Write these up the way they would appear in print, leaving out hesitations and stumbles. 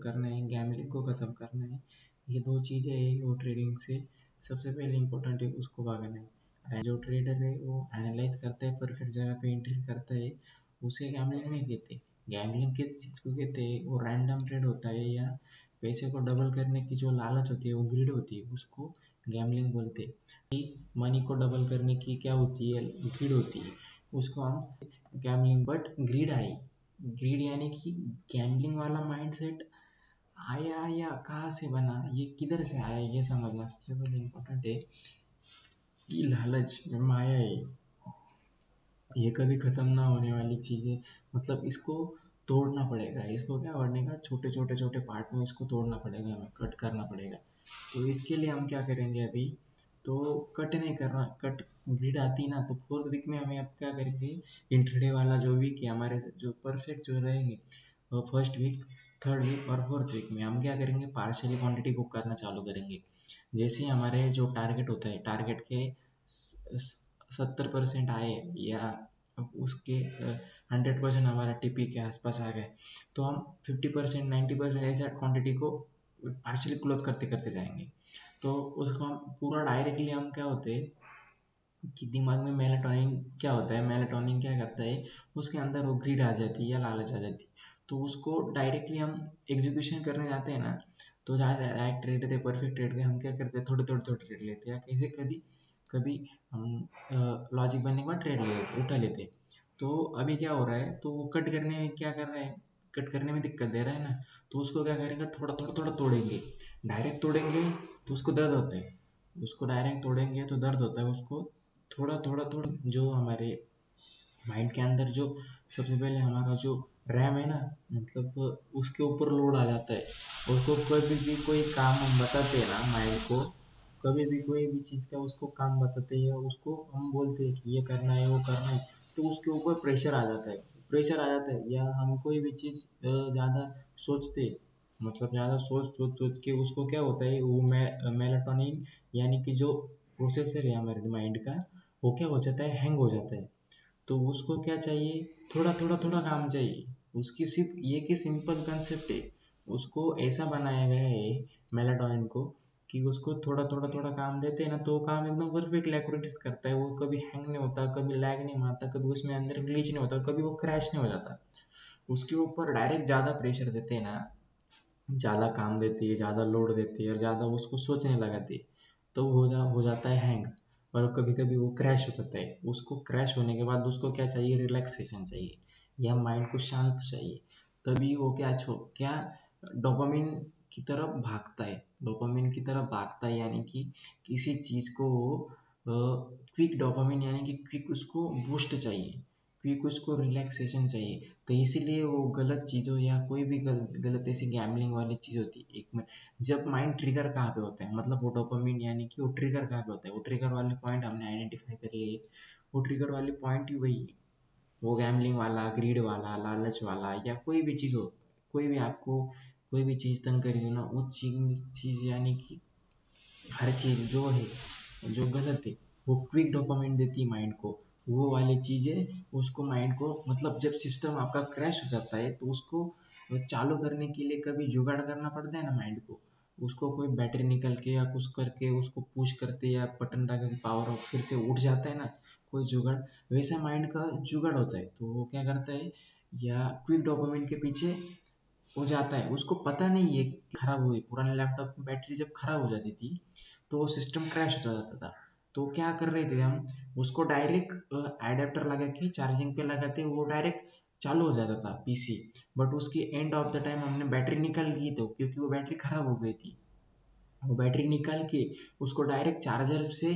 करना है, गैम्बलिंग को ख़त्म करना है। ये दो चीज़ें हैं वो ट्रेडिंग से सबसे पहले इम्पोर्टेंट है, उसको भागना है। जो ट्रेडर है वो एनालाइज करता है, परफेक्ट जगह पे एंट्री करता है, उसे गैम्बलिंग नहीं कहते। गैम्बलिंग किस चीज़ को कहते हैं? वो रैंडम ट्रेड होता है या पैसे को डबल करने की जो लालच होती है, वो ग्रिड होती है, उसको गैम्बलिंग बोलते हैं। मनी को डबल करने की क्या होती है? ग्रिड होती है, उसको हम gambling. But greed I, greed यानी कि गैम्बलिंग वाला माइंडसेट आया या कहाँ से बना, ये किधर से आया, ये समझना सबसे पहले इम्पोर्टेंट है। कि लालच माया है, ये कभी खत्म ना होने वाली चीज़ है। मतलब इसको तोड़ना पड़ेगा, इसको क्या करने का, छोटे छोटे छोटे पार्ट में इसको तोड़ना पड़ेगा, हमें कट करना पड़ेगा। तो इसके लिए हम क्या करेंगे अभी, तो कट नहीं करना, कट ग्रिड आती ना, तो 4th वीक में हमें अब क्या करेंगे, इंट्राडे वाला जो वीक है हमारे जो परफेक्ट जो रहेंगे, फर्स्ट वीक, 3rd वीक और 4th वीक में हम क्या करेंगे, पार्शियली क्वांटिटी बुक करना चालू करेंगे। जैसे ही हमारे जो टारगेट होता है, टारगेट के 70% आए या उसके 100% हमारा टीपी के आसपास आ गए, तो हम 50% 90% ऐसा क्वांटिटी को पार्शियली क्लोज करते करते जाएंगे। तो उसको हम पूरा डायरेक्टली हम क्या होते हैं कि दिमाग में मेलाटोनिन क्या होता है, मेलाटोनिन क्या करता है, उसके अंदर वो ग्रीड आ जाती है या लालच आ जाती है। तो उसको डायरेक्टली हम एग्जीक्यूशन करने जाते हैं ना, तो जहाँ राइट ट्रेड थे, परफेक्ट ट्रेड के, हम क्या करते हैं, थोड़े थोड़े थोड़े ट्रेड लेते हैं, या कैसे कभी कभी हम लॉजिक बनने के बाद ट्रेड ले लेते, उठा लेते। तो अभी क्या हो रहा है, तो वो कट करने में क्या कर रहा है, कट करने में दिक्कत दे रहा है ना, तो उसको क्या करेंगे, थोड़ा थोड़ा थोड़ा तोड़ेंगे। डायरेक्ट तोड़ेंगे तो उसको दर्द होता है, उसको डायरेक्ट तोड़ेंगे तो दर्द होता है, उसको थोड़ा थोड़ा थोड़ा, जो हमारे माइंड के अंदर जो सबसे पहले हमारा जो रैम है ना, मतलब उसके ऊपर लोड आ जाता है। उसको कभी भी कोई काम हम बताते हैं ना माइंड को, कभी भी कोई भी चीज़ का उसको काम बताते हैं, उसको हम बोलते हैं कि ये करना है वो करना है, तो उसके ऊपर प्रेशर आ जाता है, प्रेशर आ जाता है। या हम कोई भी चीज़ ज़्यादा सोचते हैं, मतलब ज़्यादा सोच सोच सोच के उसको क्या होता है, वो मेलाटोनिन यानी कि जो प्रोसेसर है हमारे माइंड का, वो क्या हो जाता है, हैंग हो जाता है। तो उसको क्या चाहिए, थोड़ा थोड़ा थोड़ा काम चाहिए। उसकी सिर्फ ये कि सिंपल कंसेप्ट है, उसको ऐसा बनाया गया है मेलाटोनिन को, कि उसको थोड़ा थोड़ा थोड़ा काम देते हैं ना, तो वो काम एकदम परफेक्ट एक्यूरेट करता है, वो कभी हैंग नहीं होता, कभी लैग नहीं मारता, कभी उसमें अंदर ग्लिच नहीं होता, कभी वो क्रैश नहीं हो जाता। उसके ऊपर डायरेक्ट ज़्यादा प्रेशर देते हैं ना, ज़्यादा काम देती है, ज़्यादा लोड देती है और ज़्यादा उसको सोचने लगाती है, तो हो जाता है हैंग। और कभी कभी वो क्रैश हो जाता है। उसको क्रैश होने के बाद उसको क्या चाहिए, रिलैक्सेशन चाहिए या माइंड को शांत चाहिए। तभी वो क्या डोपामिन की तरफ भागता है, डोपामिन की तरफ भागता है, यानी कि किसी चीज़ को क्विक डोपामिन यानी कि क्विक उसको बूस्ट चाहिए, क्विक उसको रिलैक्सेशन चाहिए। तो इसीलिए वो गलत चीज़ों या कोई भी गलत गलत ऐसी गैम्बलिंग वाली चीज़ होती है एक में। जब माइंड ट्रिगर कहाँ पे होता है, मतलब वो डोपामिन यानी कि वो ट्रिगर कहाँ पे होता है, वो ट्रिगर वाले पॉइंट हमने आइडेंटिफाई कर लिए। वो ट्रिगर वाले पॉइंट ही वही है, वो गैम्बलिंग वाला, ग्रीड वाला, लालच वाला, या कोई भी चीज़ हो, कोई भी आपको कोई भी चीज़ तंग करेगी ना, वो चीज़ यानी कि हर चीज़ जो है जो गलत है, वो क्विक डोपामिन देती है माइंड को। वो वाली चीज़ें उसको माइंड को, मतलब जब सिस्टम आपका क्रैश हो जाता है, तो उसको चालू करने के लिए कभी जुगाड़ करना पड़ता है ना माइंड को। उसको कोई बैटरी निकल के या कुछ करके उसको पुश करते या बटन दबा के पावर ऑफ फिर से उठ जाता है ना, कोई जुगाड़, वैसा माइंड का जुगाड़ होता है। तो वो क्या करता है, या क्विक डोपामिन के पीछे हो जाता है, उसको पता नहीं है कि खराब हुई। पुराने लैपटॉप की बैटरी जब खराब हो जाती थी, तो वो सिस्टम क्रैश हो जाता था। तो क्या कर रहे थे हम, उसको डायरेक्ट एडेप्टर लगा के चार्जिंग पे लगाते, वो डायरेक्ट चालू हो जाता था पीसी। बट उसकी एंड ऑफ द टाइम हमने बैटरी निकाल ली, तो क्योंकि वो बैटरी खराब हो गई थी, वो बैटरी निकाल के उसको डायरेक्ट चार्जर से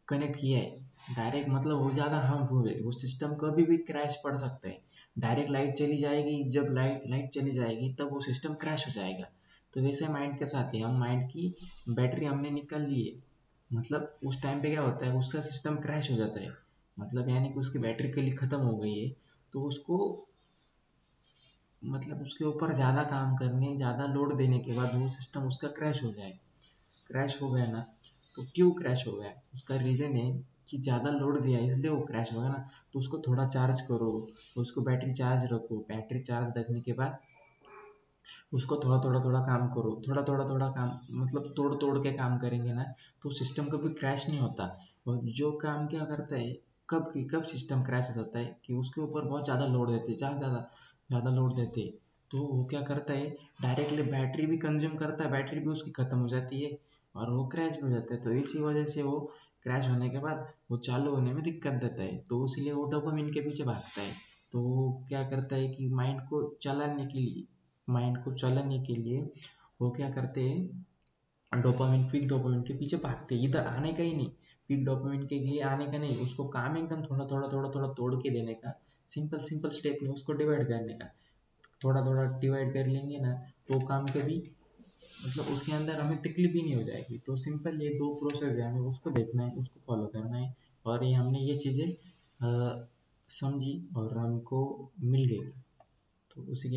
कनेक्ट किया है। डायरेक्ट मतलब वो ज़्यादा हार्मफुल है, वो सिस्टम कभी भी क्रैश पड़ सकता है। डायरेक्ट लाइट चली जाएगी, जब लाइट लाइट चली जाएगी तब वो सिस्टम क्रैश हो जाएगा। तो वैसे माइंड के साथ है, हम माइंड की बैटरी हमने निकाल ली है, मतलब उस टाइम पे क्या होता है, उसका सिस्टम क्रैश हो जाता है, मतलब यानी कि उसकी बैटरी के लिए ख़त्म हो गई है। तो उसको, मतलब उसके ऊपर ज़्यादा काम करने, ज़्यादा लोड देने के बाद वो सिस्टम उसका क्रैश हो जाए। क्रैश हो गया ना, तो क्यों क्रैश हो गया, उसका रीज़न है कि ज़्यादा लोड दिया इसलिए वो क्रैश हो गया ना। तो उसको थोड़ा चार्ज करो, उसको बैटरी चार्ज रखो, बैटरी चार्ज रखने के बाद उसको थोड़ा थोड़ा थोड़ा काम करो, थोड़ा थोड़ा थोड़ा काम, मतलब तोड़ तोड़ के काम करेंगे ना, तो सिस्टम कभी क्रैश नहीं होता। और जो काम क्या करता है, कब सिस्टम क्रैश हो जाता है कि उसके ऊपर बहुत ज़्यादा लोड देते, ज़्यादा ज़्यादा लोड देते, तो वो क्या करता है, डायरेक्टली बैटरी भी कंज्यूम करता है, बैटरी भी उसकी ख़त्म हो जाती है और वो क्रैश भी हो जाता है। तो इसी वजह से वो क्रैश होने के बाद वो चालू होने में दिक्कत देता है, तो इसलिए वो डोपामिन के पीछे भागता है। तो वो क्या करता है कि माइंड को चलाने के लिए वो क्या करते हैं, डोपामिन, क्विक डोपामिन के पीछे भागते हैं, इधर आने का ही नहीं, क्विक डोपामिन के लिए आने का नहीं, उसको काम एकदम थोड़ा थोड़ा थोड़ा थोड़ा तोड़ के देने का, सिंपल सिंपल स्टेप में उसको डिवाइड करने का। थोड़ा थोड़ा डिवाइड कर लेंगे ना, तो काम कभी, मतलब उसके अंदर हमें तकलीफ भी नहीं हो जाएगी। तो सिंपल ये दो प्रोसेस है, हमें उसको देखना है, उसको फॉलो करना है। और ये हमने ये चीज़ें समझी और हमको मिल गई, तो उसी की